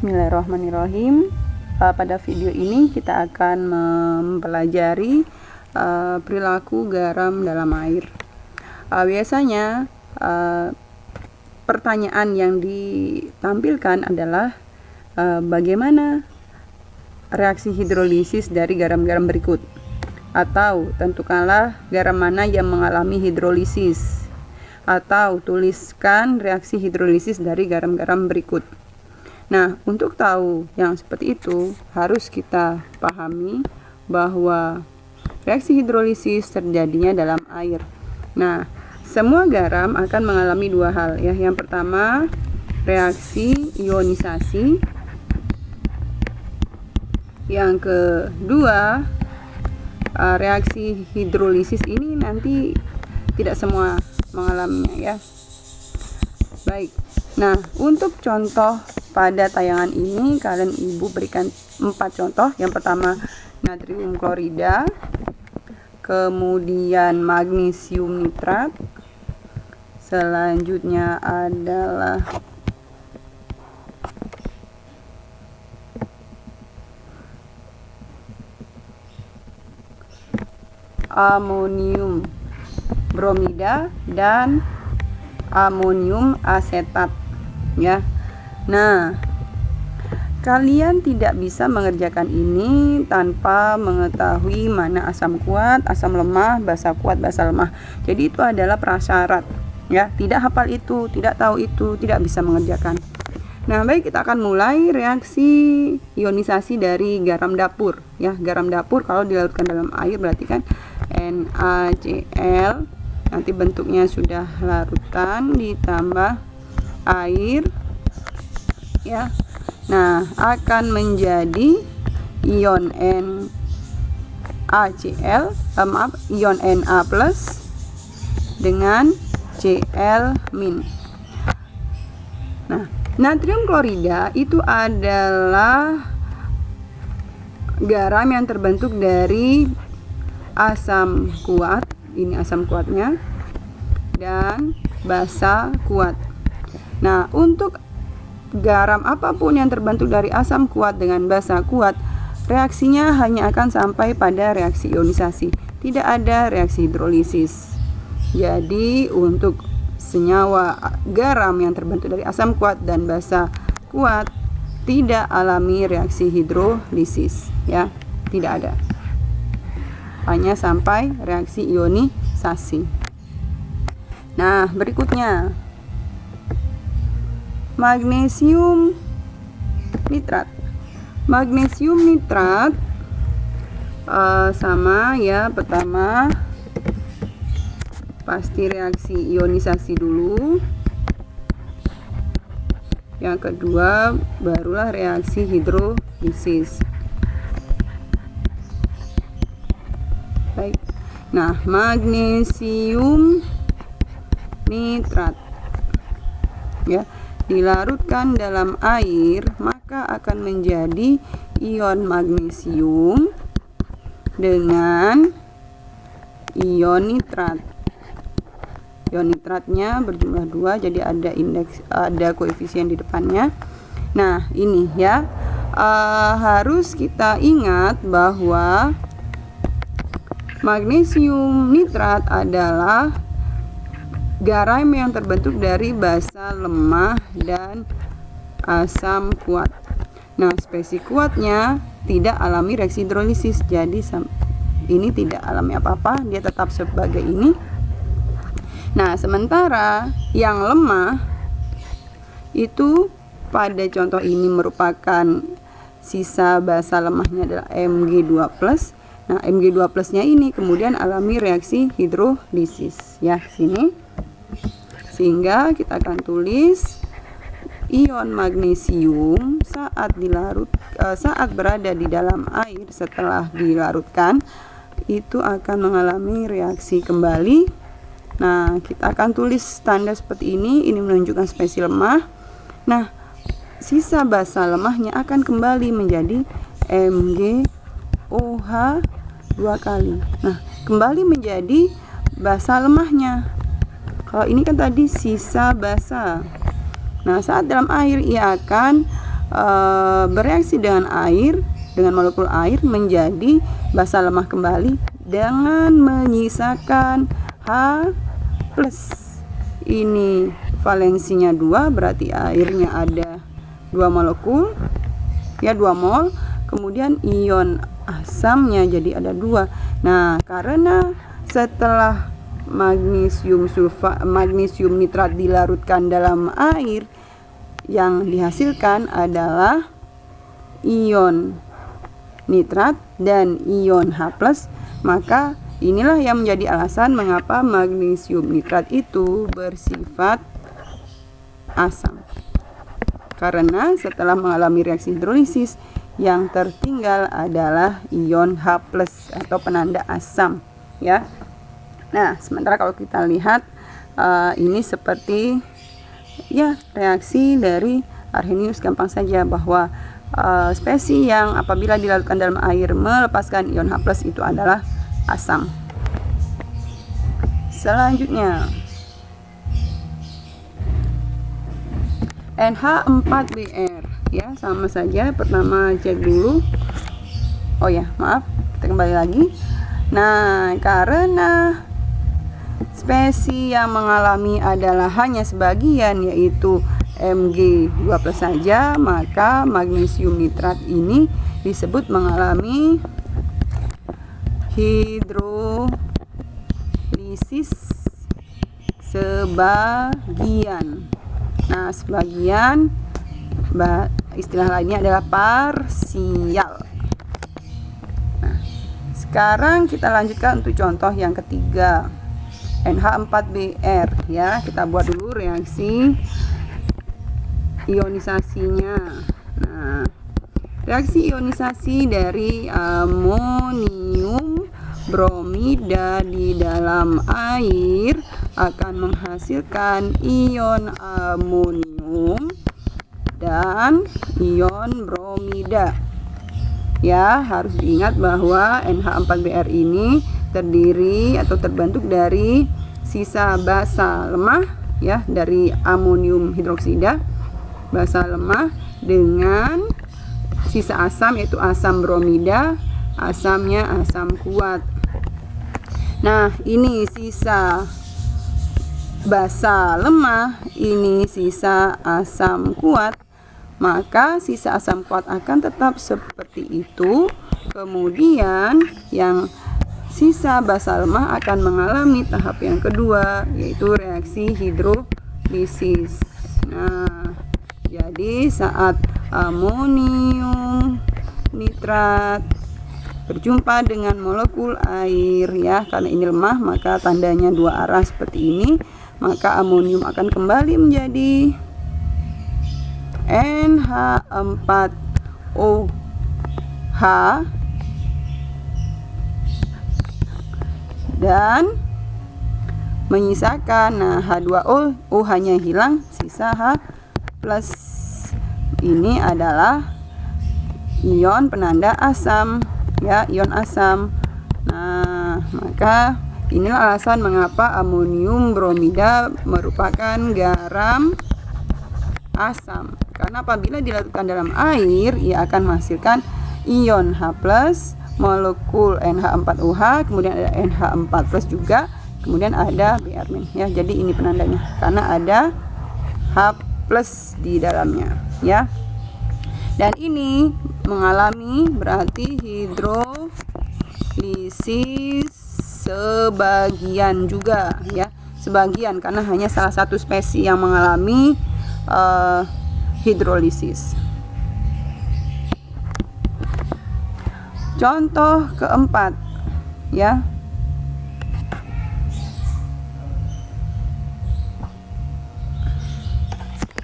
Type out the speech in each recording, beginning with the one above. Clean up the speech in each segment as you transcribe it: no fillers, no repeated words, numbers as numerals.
Bismillahirrahmanirrahim. Pada video ini kita akan mempelajari perilaku garam dalam air. Biasanya pertanyaan yang ditampilkan adalah bagaimana reaksi hidrolisis dari garam-garam berikut, atau tentukanlah garam mana yang mengalami hidrolisis, atau tuliskan reaksi hidrolisis dari garam-garam berikut. Nah, untuk tahu yang seperti itu harus kita pahami bahwa reaksi hidrolisis terjadinya dalam air. Nah, semua garam akan mengalami dua hal ya. Yang pertama, reaksi ionisasi. Yang kedua, reaksi hidrolisis ini nanti tidak semua mengalaminya ya. Baik. Nah, untuk contoh pada tayangan ini kalian ibu berikan 4 contoh. Yang pertama natrium klorida, kemudian magnesium nitrat, selanjutnya adalah amonium bromida dan amonium asetat ya. Nah, kalian tidak bisa mengerjakan ini tanpa mengetahui mana asam kuat, asam lemah, basa kuat, basa lemah. Jadi itu adalah prasyarat ya. Tidak hafal itu, tidak tahu itu, tidak bisa mengerjakan. Nah, baik, kita akan mulai reaksi ionisasi dari garam dapur ya. Garam dapur kalau dilarutkan dalam air berarti kan NaCl, nanti bentuknya sudah larutan ditambah air ya. Nah, akan menjadi ion ion Na plus dengan Cl min. Nah, natrium klorida itu adalah garam yang terbentuk dari asam kuat, ini asam kuatnya, dan basa kuat. Nah, untuk garam apapun yang terbentuk dari asam kuat dengan basa kuat, reaksinya hanya akan sampai pada reaksi ionisasi, tidak ada reaksi hidrolisis. Jadi untuk senyawa garam yang terbentuk dari asam kuat dan basa kuat tidak alami reaksi hidrolisis ya, tidak ada, hanya sampai reaksi ionisasi. Nah, berikutnya magnesium nitrat. Magnesium nitrat sama ya. Pertama pasti reaksi ionisasi dulu. Yang kedua barulah reaksi hidrolisis. Baik. Nah, magnesium nitrat ya, dilarutkan dalam air maka akan menjadi ion magnesium dengan ion nitrat. Ion nitratnya berjumlah 2, jadi ada koefisien di depannya. Nah, ini ya, harus kita ingat bahwa magnesium nitrat adalah garam yang terbentuk dari basa lemah dan asam kuat. Nah, spesies kuatnya tidak alami reaksi hidrolisis, jadi ini tidak alami apa-apa, dia tetap sebagai ini. Nah, sementara yang lemah itu pada contoh ini merupakan sisa basa lemahnya adalah Mg2+. Nah, Mg2+ nya ini kemudian alami reaksi hidrolisis ya, sini. Sehingga kita akan tulis ion magnesium saat berada di dalam air setelah dilarutkan itu akan mengalami reaksi kembali. Nah, kita akan tulis tanda seperti ini menunjukkan spesies lemah. Nah, sisa basa lemahnya akan kembali menjadi MgOH 2 kali. Nah, kembali menjadi basa lemahnya. Kalau ini kan tadi sisa basa. Nah, saat dalam air ia akan bereaksi dengan air, dengan molekul air menjadi basa lemah kembali dengan menyisakan H+. Ini valensinya 2, berarti airnya ada 2 molekul, ya 2 mol. Kemudian ion asamnya jadi ada 2. Nah, karena setelah magnesium nitrat dilarutkan dalam air, yang dihasilkan adalah ion nitrat dan ion H+, maka inilah yang menjadi alasan mengapa magnesium nitrat itu bersifat asam. Karena setelah mengalami reaksi hidrolisis, yang tertinggal adalah ion H+ atau penanda asam, ya. Nah, sementara kalau kita lihat ini seperti ya reaksi dari Arrhenius, gampang saja bahwa spesies yang apabila dilarutkan dalam air melepaskan ion H+ itu adalah asam. Selanjutnya NH4Br, ya sama saja. Pertama cek dulu. Oh ya, maaf, kita kembali lagi. Nah, karena spesies yang mengalami adalah hanya sebagian, yaitu Mg2+ saja, maka magnesium nitrat ini disebut mengalami hidrolisis sebagian. Nah, sebagian istilah lainnya adalah parsial. Nah, sekarang kita lanjutkan untuk contoh yang ketiga, NH4Br, ya. Kita buat dulu reaksi ionisasinya. Nah, reaksi ionisasi dari amonium bromida di dalam air akan menghasilkan ion amonium dan ion bromida. Ya, harus diingat bahwa NH4Br ini terdiri atau terbentuk dari sisa basa lemah, ya, dari amonium hidroksida, basa lemah, dengan sisa asam yaitu asam bromida, asamnya asam kuat. Nah, ini sisa basa lemah, ini sisa asam kuat, maka sisa asam kuat akan tetap seperti itu. Kemudian yang sisa basa lemah akan mengalami tahap yang kedua, yaitu reaksi hidrolisis. Nah, jadi saat amonium nitrat berjumpa dengan molekul air, ya, karena ini lemah maka tandanya dua arah seperti ini, maka amonium akan kembali menjadi NH4OH dan menyisakan, nah, H2O, OH-nya hilang, sisa H+. Ini adalah ion penanda asam, ya, ion asam. Nah, maka inilah alasan mengapa amonium bromida merupakan garam asam, karena apabila dilarutkan dalam air ia akan menghasilkan ion H+, molekul NH4OH, kemudian ada NH4+ juga, kemudian ada Br-, ya. Jadi ini penandanya karena ada H+ di dalamnya, ya. Dan ini mengalami berarti hidrolisis sebagian juga, ya. Sebagian karena hanya salah satu spesies yang mengalami hidrolisis. Contoh keempat, ya.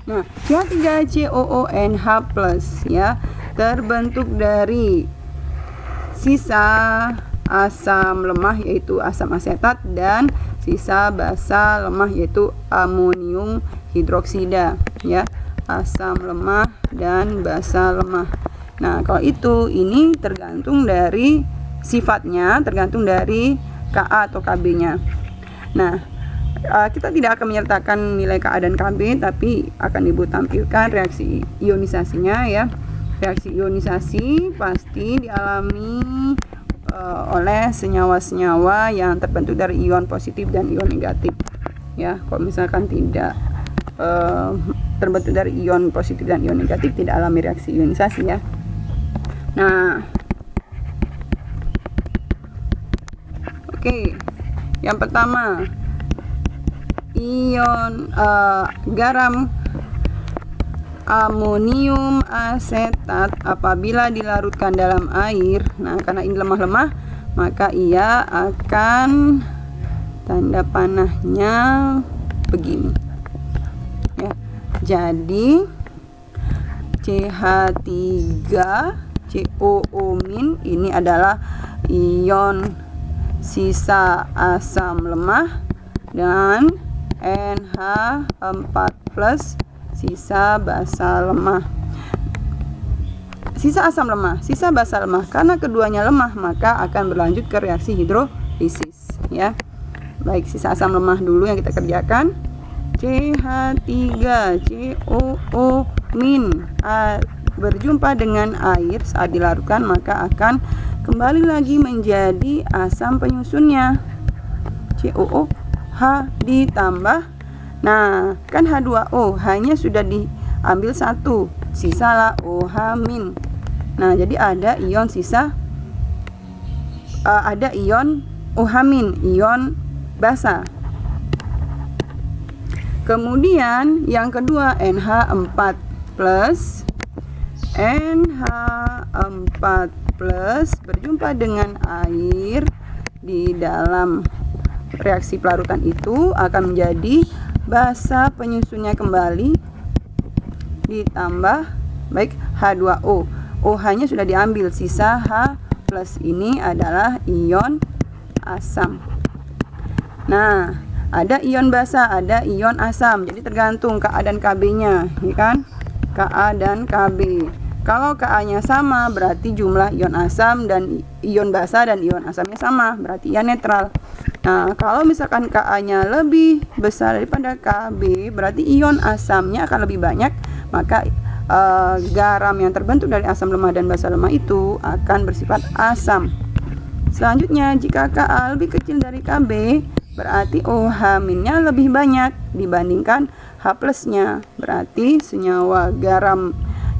Nah, CH3COONH+, ya, terbentuk dari sisa asam lemah yaitu asam asetat dan sisa basa lemah yaitu amonium hidroksida, ya, asam lemah dan basa lemah. Nah, kalau itu ini tergantung dari sifatnya, tergantung dari Ka atau Kb-nya. Nah, kita tidak akan menyertakan nilai Ka dan Kb, tapi akan Ibu tampilkan reaksi ionisasinya ya. Reaksi ionisasi pasti dialami oleh senyawa-senyawa yang terbentuk dari ion positif dan ion negatif ya. Kalau misalkan tidak terbentuk dari ion positif dan ion negatif, tidak alami reaksi ionisasi ya. Nah, oke, yang pertama ion garam amonium asetat apabila dilarutkan dalam air. Nah, karena ini lemah-lemah, maka ia akan, tanda panahnya begini ya. Jadi CH3COO- ini adalah ion sisa asam lemah, dan NH4+ sisa basa lemah. Sisa asam lemah, sisa basa lemah, karena keduanya lemah maka akan berlanjut ke reaksi hidrolisis ya. Baik, sisa asam lemah dulu yang kita kerjakan. CH3COO- berjumpa dengan air saat dilarutkan, maka akan kembali lagi menjadi asam penyusunnya, COOH ditambah, nah kan H2O hanya sudah diambil satu, sisalah OH-. Nah, jadi ada ion sisa, ada ion OH-, ion basa. Kemudian yang kedua NH4+, NH4+ berjumpa dengan air di dalam reaksi pelarutan itu akan menjadi basa penyusunnya kembali ditambah, baik, H2O. OH-nya sudah diambil, sisa H+ ini adalah ion asam. Nah, ada ion basa, ada ion asam. Jadi tergantung Ka dan Kb-nya, ya kan? Ka dan Kb. Kalau Ka-nya sama, berarti jumlah ion asam dan ion basa dan ion asamnya sama, berarti ia netral. Nah, kalau misalkan Ka-nya lebih besar daripada Kb, berarti ion asamnya akan lebih banyak, maka garam yang terbentuk dari asam lemah dan basa lemah itu akan bersifat asam. Selanjutnya, jika Ka lebih kecil dari Kb, berarti OH-nya lebih banyak dibandingkan H+-nya. Berarti senyawa garam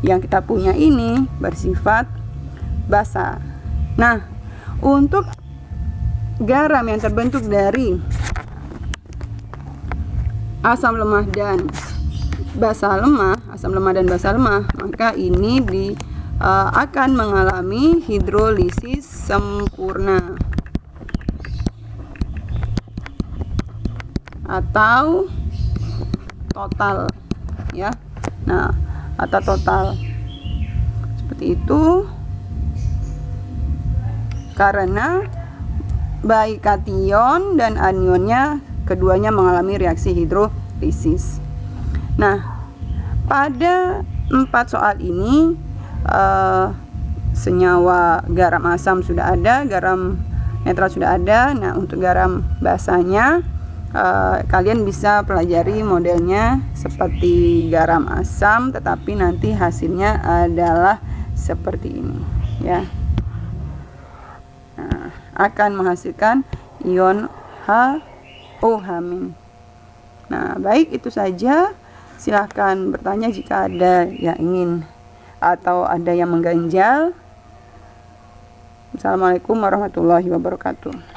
yang kita punya ini bersifat basa. Nah, untuk garam yang terbentuk dari asam lemah dan basa lemah, asam lemah dan basa lemah, maka ini akan mengalami hidrolisis sempurna atau total ya. Nah, atau total seperti itu karena baik kation dan anionnya keduanya mengalami reaksi hidrolisis. Nah, pada 4 soal ini senyawa garam asam sudah ada, garam netral sudah ada. Nah, untuk garam basanya kalian bisa pelajari modelnya seperti garam asam, tetapi nanti hasilnya adalah seperti ini ya. Nah, akan menghasilkan ion HOH-. Nah, baik, itu saja. Silahkan bertanya jika ada yang ingin atau ada yang mengganjal. Assalamualaikum warahmatullahi wabarakatuh.